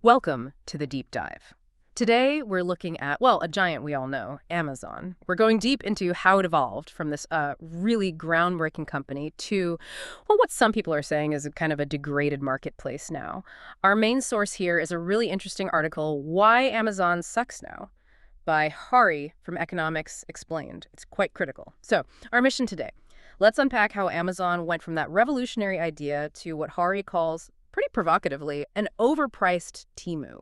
Welcome to the deep dive. Today, we're looking at, well, a giant we all know, Amazon. We're going deep into how it evolved from this really groundbreaking company to, well, what some people are saying is a kind of a degraded marketplace now. Our main source here is a really interesting article, Why Amazon Sucks Now, by Hari from Economics Explained. It's quite critical. So, our mission today, let's unpack how Amazon went from that revolutionary idea to what Hari calls, pretty provocatively, an overpriced Temu.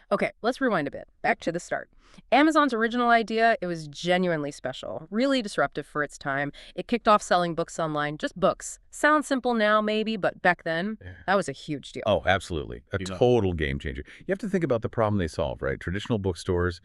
Okay, let's rewind a bit. Back to the start. Amazon's original idea, it was genuinely special, really disruptive for its time. It kicked off selling books online, just books. Sounds simple now, maybe, but back then, that was a huge deal. Oh, absolutely. A total game changer. You have to think about the problem they solved, right? Traditional bookstores,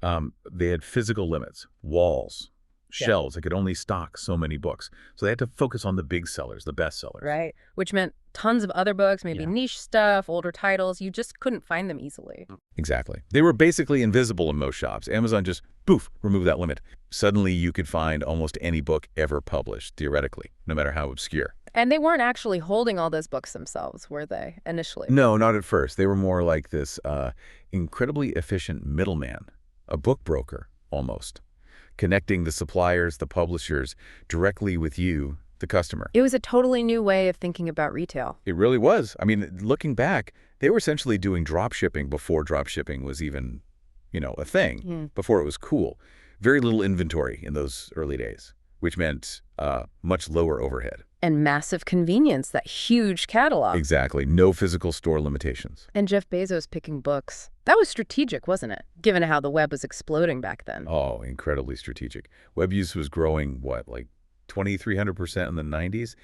they had physical limits, walls, shelves. They could only stock so many books. So they had to focus on the big sellers, the best sellers. Right, which meant tons of other books, maybe niche stuff, older titles. You just couldn't find them easily. Exactly. They were basically invisible in most shops. Amazon just, poof, removed that limit. Suddenly you could find almost any book ever published, theoretically, no matter how obscure. And they weren't actually holding all those books themselves, were they, initially? No, not at first. They were more like this incredibly efficient middleman, a book broker, almost, connecting the suppliers, the publishers, directly with you, the customer. It was a totally new way of thinking about retail. It really was. I mean, looking back, they were essentially doing drop shipping before drop shipping was even, a thing, before it was cool. Very little inventory in those early days, which meant much lower overhead. And massive convenience, that huge catalog. Exactly. No physical store limitations. And Jeff Bezos picking books. That was strategic, wasn't it? Given how the web was exploding back then. Oh, incredibly strategic. Web use was growing, what, like 2,300% in the 90s?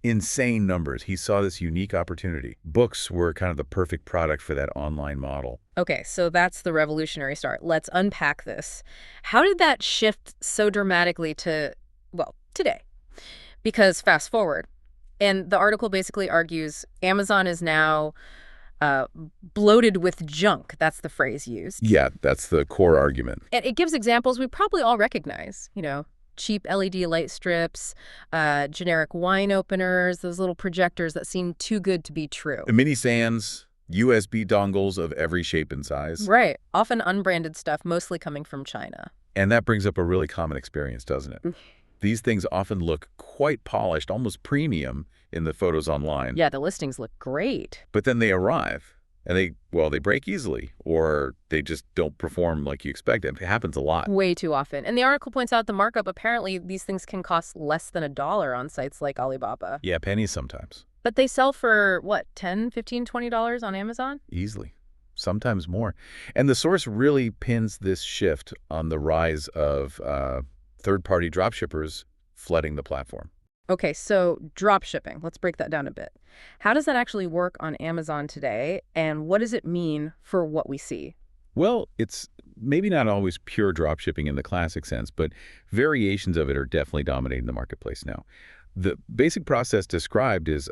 Insane numbers. He saw this unique opportunity. Books were kind of the perfect product for that online model. Okay, so that's the revolutionary start. Let's unpack this. How did that shift so dramatically to, well, today? Because fast forward, and the article basically argues Amazon is now bloated with junk. That's the phrase used. Yeah, that's the core argument. And it gives examples we probably all recognize, cheap LED light strips, generic wine openers, those little projectors that seem too good to be true. The mini sands, USB dongles of every shape and size. Right, often unbranded stuff, mostly coming from China. And that brings up a really common experience, doesn't it? These things often look quite polished, almost premium in the photos online. Yeah, the listings look great. But then they arrive and they break easily, or they just don't perform like you expect. It happens a lot. Way too often. And the article points out the markup. Apparently, these things can cost less than $1 on sites like Alibaba. Yeah, pennies sometimes. But they sell for, what, $10, $15, $20 on Amazon? Easily. Sometimes more. And the source really pins this shift on the rise of third-party dropshippers flooding the platform. Okay, so drop shipping. Let's break that down a bit. How does that actually work on Amazon today, and what does it mean for what we see? Well, it's maybe not always pure drop shipping in the classic sense, but variations of it are definitely dominating the marketplace now. The basic process described is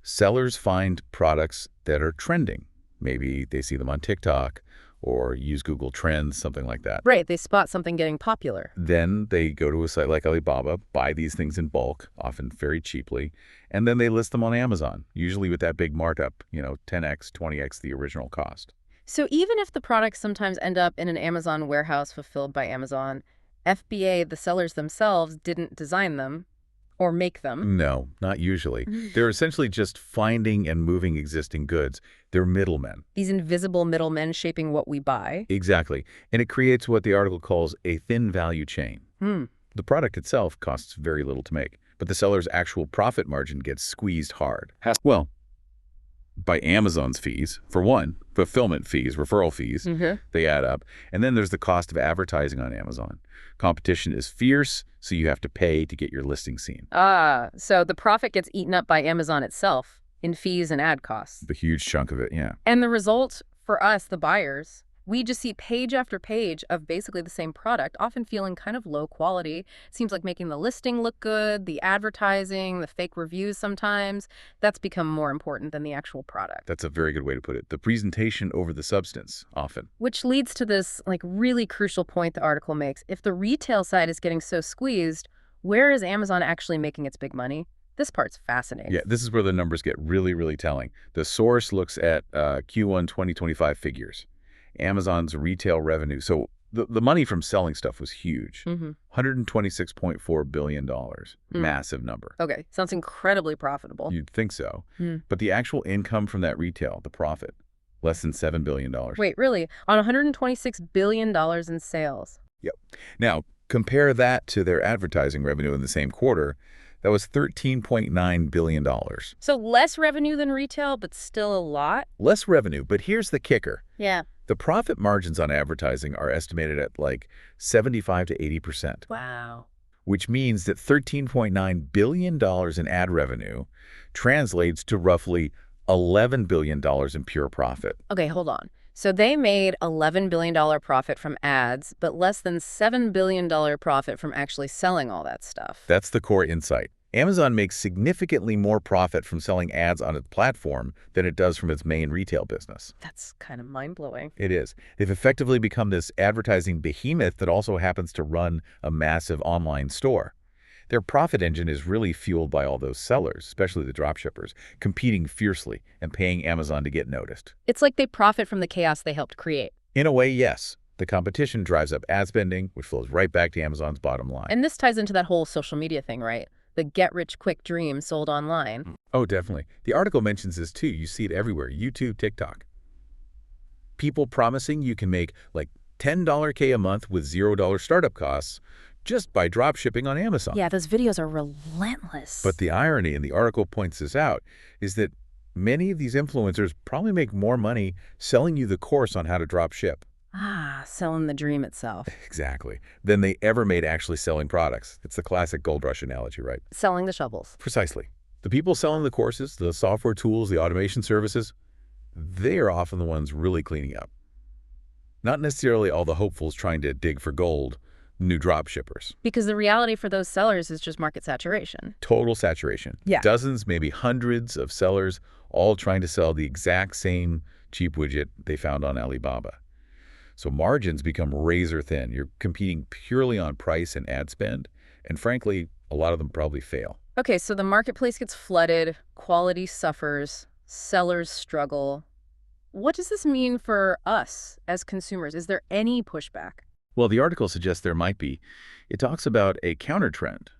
sellers find products that are trending. Maybe they see them on TikTok or use Google Trends, something like that. Right, they spot something getting popular. Then they go to a site like Alibaba, buy these things in bulk, often very cheaply, and then they list them on Amazon, usually with that big markup, 10x, 20x the original cost. So even if the products sometimes end up in an Amazon warehouse fulfilled by Amazon, FBA, the sellers themselves, didn't design them or make them. No, not usually. They're essentially just finding and moving existing goods. They're middlemen. These invisible middlemen shaping what we buy. Exactly. And it creates what the article calls a thin value chain. The product itself costs very little to make, but the seller's actual profit margin gets squeezed hard. Well, by Amazon's fees, for one, fulfillment fees, referral fees, they add up. And then there's the cost of advertising on Amazon. Competition is fierce, so you have to pay to get your listing seen. So the profit gets eaten up by Amazon itself in fees and ad costs. A huge chunk of it, yeah. And the result for us, the buyers, we just see page after page of basically the same product, often feeling kind of low quality. Seems like making the listing look good, the advertising, the fake reviews sometimes. That's become more important than the actual product. That's a very good way to put it. The presentation over the substance, often. Which leads to this really crucial point the article makes. If the retail side is getting so squeezed, where is Amazon actually making its big money? This part's fascinating. Yeah, this is where the numbers get really, really telling. The source looks at Q1 2025 figures. Amazon's retail revenue. So the money from selling stuff was huge. $126.4 billion. Massive number. Okay, sounds incredibly profitable. You'd think so. But the actual income from that retail, the profit, less than $7 billion. Wait, really? On $126 billion in sales? Yep. Now, compare that to their advertising revenue in the same quarter. That was $13.9 billion. So less revenue than retail, but still a lot? Less revenue, but here's the kicker. Yeah. The profit margins on advertising are estimated at like 75 to 80%. Wow. Which means that $13.9 billion in ad revenue translates to roughly $11 billion in pure profit. Okay, hold on. So they made $11 billion profit from ads, but less than $7 billion profit from actually selling all that stuff. That's the core insight. Amazon makes significantly more profit from selling ads on its platform than it does from its main retail business. That's kind of mind-blowing. It is. They've effectively become this advertising behemoth that also happens to run a massive online store. Their profit engine is really fueled by all those sellers, especially the dropshippers, competing fiercely and paying Amazon to get noticed. It's like they profit from the chaos they helped create. In a way, yes. The competition drives up ad spending, which flows right back to Amazon's bottom line. And this ties into that whole social media thing, right? The get-rich-quick dream sold online. Oh, definitely. The article mentions this too. You see it everywhere. YouTube, TikTok. People promising you can make like $10K a month with $0 startup costs just by drop shipping on Amazon. Yeah, those videos are relentless. But the irony, and the article points this out, is that many of these influencers probably make more money selling you the course on how to drop ship. Selling the dream itself. Exactly. Than they ever made actually selling products. It's the classic gold rush analogy, right? Selling the shovels. Precisely. The people selling the courses, the software tools, the automation services, they are often the ones really cleaning up. Not necessarily all the hopefuls trying to dig for gold, new drop shippers. Because the reality for those sellers is just market saturation. Total saturation. Yeah. Dozens, maybe hundreds of sellers all trying to sell the exact same cheap widget they found on Alibaba. So margins become razor thin. You're competing purely on price and ad spend. And frankly, a lot of them probably fail. Okay, so the marketplace gets flooded, quality suffers, sellers struggle. What does this mean for us as consumers? Is there any pushback? Well, the article suggests there might be. It talks about a counter trend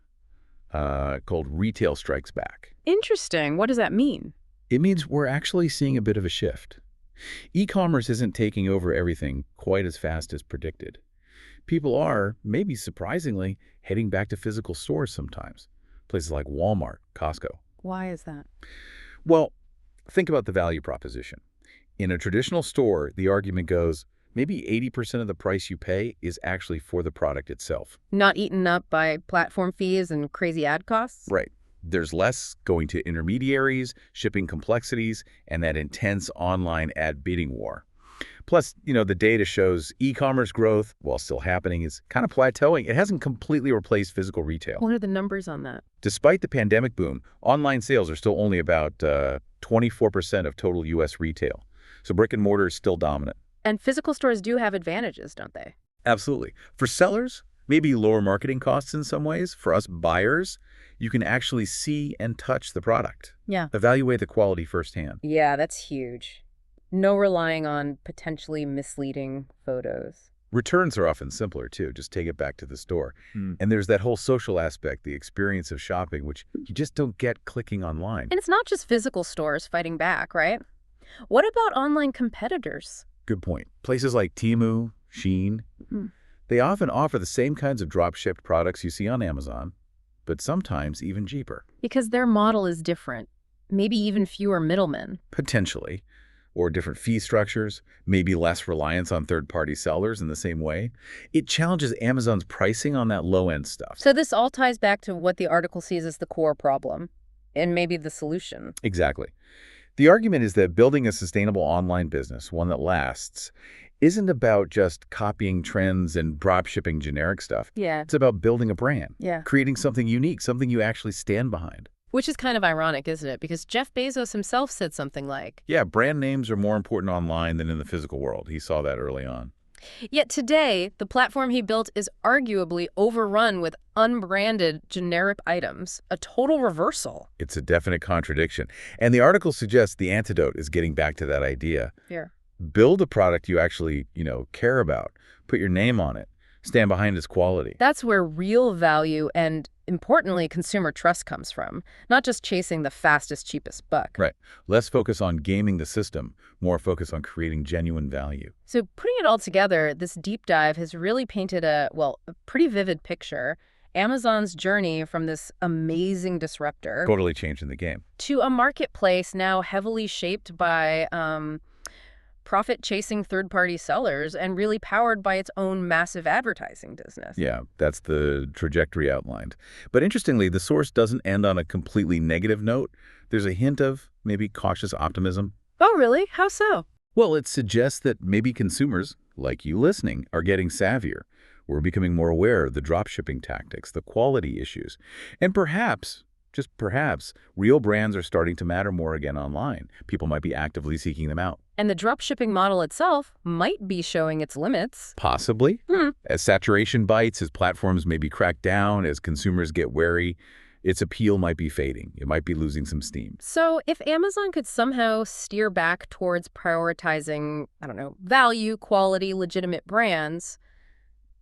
called retail strikes back. Interesting. What does that mean? It means we're actually seeing a bit of a shift. E-commerce isn't taking over everything quite as fast as predicted. People are, maybe surprisingly, heading back to physical stores sometimes. Places like Walmart, Costco. Why is that? Well, think about the value proposition. In a traditional store, the argument goes, maybe 80% of the price you pay is actually for the product itself. Not eaten up by platform fees and crazy ad costs? Right. There's less going to intermediaries, shipping complexities, and that intense online ad bidding war. Plus, the data shows e-commerce growth, while still happening, is kind of plateauing. It hasn't completely replaced physical retail. What are the numbers on that? Despite the pandemic boom, online sales are still only about 24% of total U.S. retail. So brick and mortar is still dominant. And physical stores do have advantages, don't they? Absolutely. For sellers, maybe lower marketing costs in some ways. For us buyers, you can actually see and touch the product. Yeah. Evaluate the quality firsthand. Yeah, that's huge. No relying on potentially misleading photos. Returns are often simpler, too. Just take it back to the store. And there's that whole social aspect, the experience of shopping, which you just don't get clicking online. And it's not just physical stores fighting back, right? What about online competitors? Good point. Places like Temu, Shein, they often offer the same kinds of drop-shipped products you see on Amazon, but sometimes even cheaper. Because their model is different. Maybe even fewer middlemen. Potentially. Or different fee structures, maybe less reliance on third-party sellers in the same way. It challenges Amazon's pricing on that low-end stuff. So this all ties back to what the article sees as the core problem, and maybe the solution. Exactly. The argument is that building a sustainable online business, one that lasts, isn't about just copying trends and drop shipping generic stuff. Yeah. It's about building a brand. Yeah. Creating something unique, something you actually stand behind. Which is kind of ironic, isn't it? Because Jeff Bezos himself said something like, Yeah, brand names are more important online than in the physical world. He saw that early on. Yet today, the platform he built is arguably overrun with unbranded generic items, a total reversal. It's a definite contradiction. And the article suggests the antidote is getting back to that idea. Here. Build a product you actually, care about. Put your name on it. Stand behind its quality. That's where real value and, importantly, consumer trust comes from, not just chasing the fastest, cheapest buck. Right. Less focus on gaming the system, more focus on creating genuine value. So putting it all together, this deep dive has really painted a pretty vivid picture. Amazon's journey from this amazing disruptor Totally changing the game. to a marketplace now heavily shaped by profit-chasing third-party sellers and really powered by its own massive advertising business. Yeah, that's the trajectory outlined. But interestingly, the source doesn't end on a completely negative note. There's a hint of maybe cautious optimism. Oh, really? How so? Well, it suggests that maybe consumers, like you listening, are getting savvier. We're becoming more aware of the dropshipping tactics, the quality issues, and perhaps, just perhaps, real brands are starting to matter more again online. People might be actively seeking them out. And the dropshipping model itself might be showing its limits. Possibly. As saturation bites, as platforms may be cracked down, as consumers get wary, its appeal might be fading. It might be losing some steam. So if Amazon could somehow steer back towards prioritizing, value, quality, legitimate brands,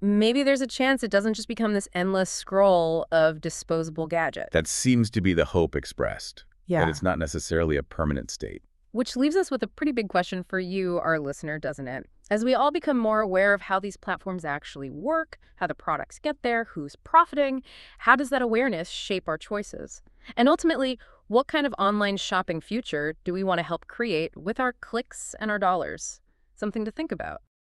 maybe there's a chance it doesn't just become this endless scroll of disposable gadgets. That seems to be the hope expressed. Yeah. That it's not necessarily a permanent state. Which leaves us with a pretty big question for you, our listener, doesn't it? As we all become more aware of how these platforms actually work, how the products get there, who's profiting, how does that awareness shape our choices? And ultimately, what kind of online shopping future do we want to help create with our clicks and our dollars? Something to think about.